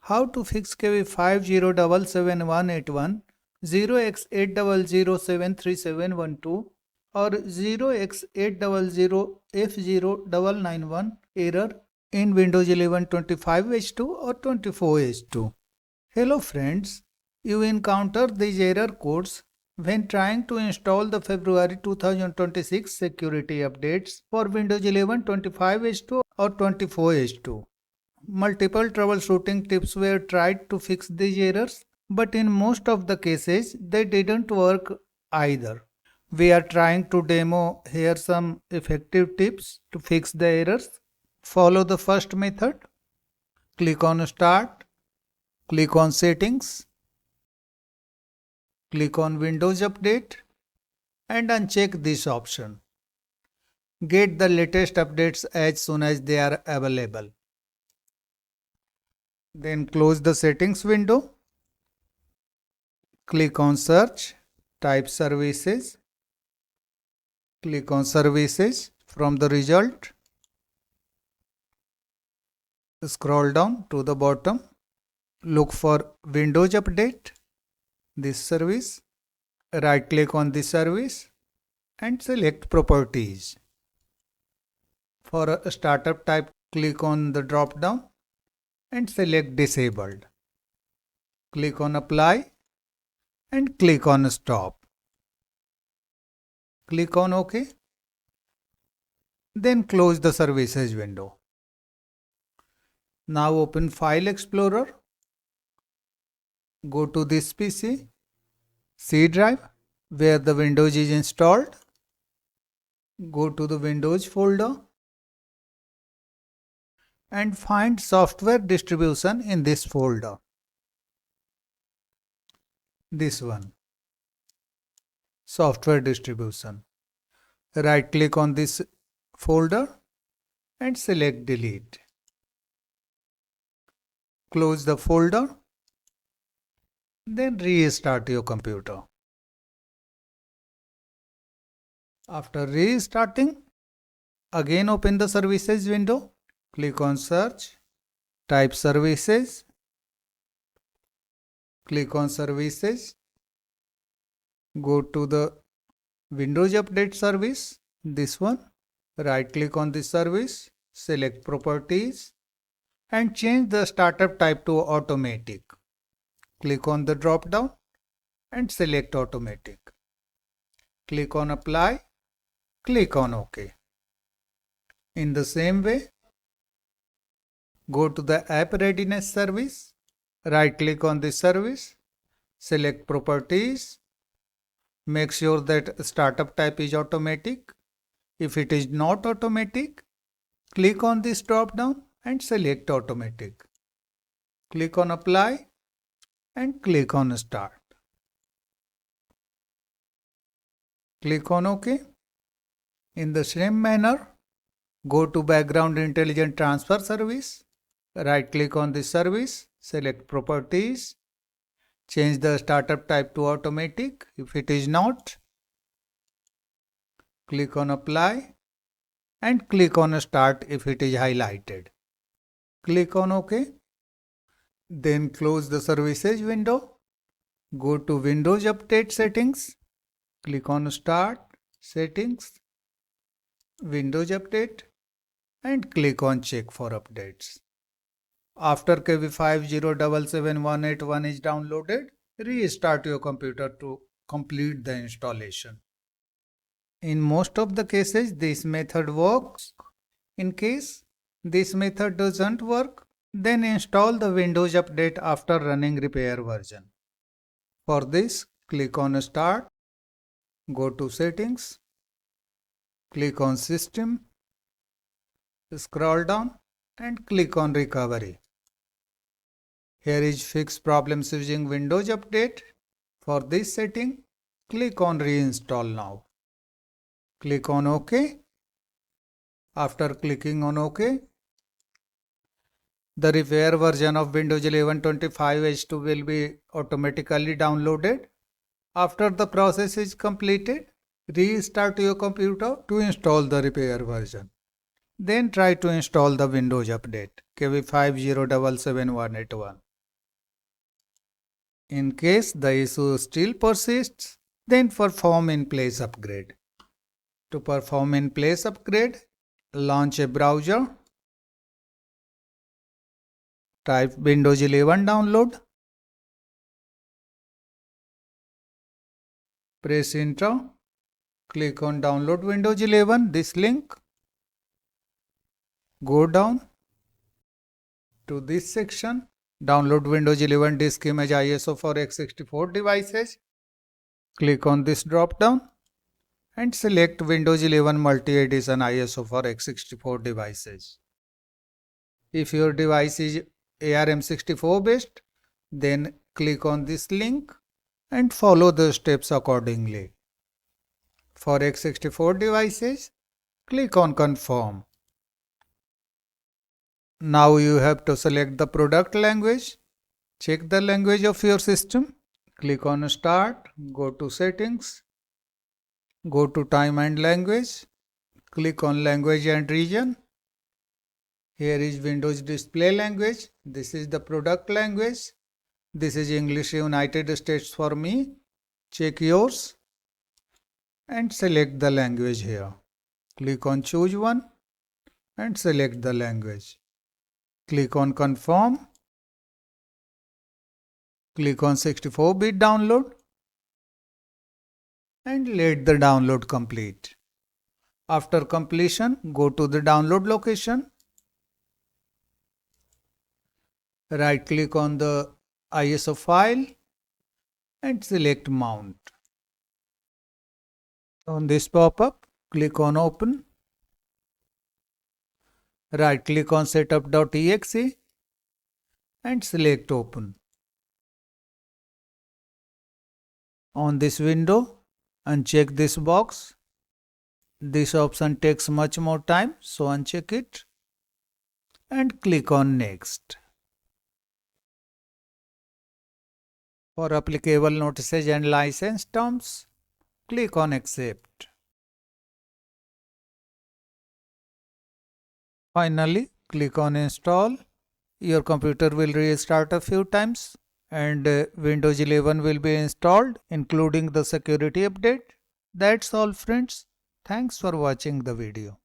How to fix KB5077181, 0x80073712 or 0x800f0991 error in Windows 11 25H2 or 24H2. Hello friends, you encounter these error codes when trying to install the February 2026 security updates for Windows 11 25H2 or 24H2. Multiple troubleshooting tips were tried to fix these errors, but in most of the cases they didn't work either. We are trying to demo here some effective tips to fix the errors. Follow the first method. Click on Start. Click on Settings. Click on Windows Update and uncheck this option. Get the latest updates as soon as they are available. Then close the settings window. Click on Search, type Services. Click on Services from the result. Scroll down to the bottom. Look for Windows Update, this service. Right click on this service and select Properties. For a startup type, click on the drop down and select Disabled. Click on Apply and click on Stop. Click on OK. Then close the Services window. Now open File Explorer. Go to this PC, C drive, where the Windows is installed. Go to the Windows folder and find software distribution in this folder. This one, software distribution. Right click on this folder and select Delete. Close the folder. Then restart your computer. After restarting, again open the Services window. Click on Search, type Services. Click on Services. Go to the Windows Update service, this one. Right click on this service, select Properties and change the startup type to Automatic. Click on the drop down and select Automatic. Click on Apply. Click on OK. In the same way, go to the App Readiness service. Right click on this service. Select Properties. Make sure that startup type is Automatic. If it is not Automatic, click on this drop down and select Automatic. Click on Apply and click on Start. Click on OK. In the same manner, go to Background Intelligent Transfer service. Right click on this service, select Properties. Change the startup type to Automatic. If it is not, click on Apply and click on Start if it is highlighted. Click on OK. Then close the Services window. Go to Windows Update Settings. Click on Start, Settings, Windows Update and click on Check for Updates. After KB5077181 is downloaded, restart your computer to complete the installation. In most of the cases, this method works. In case this method doesn't work, then install the Windows Update after running repair version. For this, click on Start, go to Settings, click on System, scroll down and click on Recovery. Here is Fix Problems using Windows Update. For this setting, click on Reinstall Now. Click on OK. After clicking on OK, the repair version of Windows 11 25H2 will be automatically downloaded. After the process is completed, restart your computer to install the repair version. Then try to install the Windows Update KB5077181. In case the issue still persists, then perform in place upgrade. To perform in place upgrade, launch a browser, type Windows 11 download, press enter, click on download Windows 11, this link, go down to this section, download Windows 11 disk image ISO for x64 devices, click on this drop down and select Windows 11 Multi-Edition ISO for x64 devices. If your device is ARM64 based, then click on this link and follow the steps accordingly. For x64 devices, click on confirm. Now you have to select the product language. Check the language of your system. Click on start, go to settings, go to time and language, click on language and region. Here is Windows display language. This is the product language. This is English United States for me. Check yours and select the language here. Click on choose one and select the language. Click on confirm. Click on 64-bit download and let the download complete. After completion, go to the download location. Right click on the ISO file and select mount. On this pop-up, click on open. Right click on setup.exe and select open. On this window, uncheck this box. This option takes much more time, so uncheck it and click on next. For applicable notices and license terms, click on accept. Finally, click on install. Your computer will restart a few times and Windows 11 will be installed, including the security update. That's all, friends. Thanks for watching the video.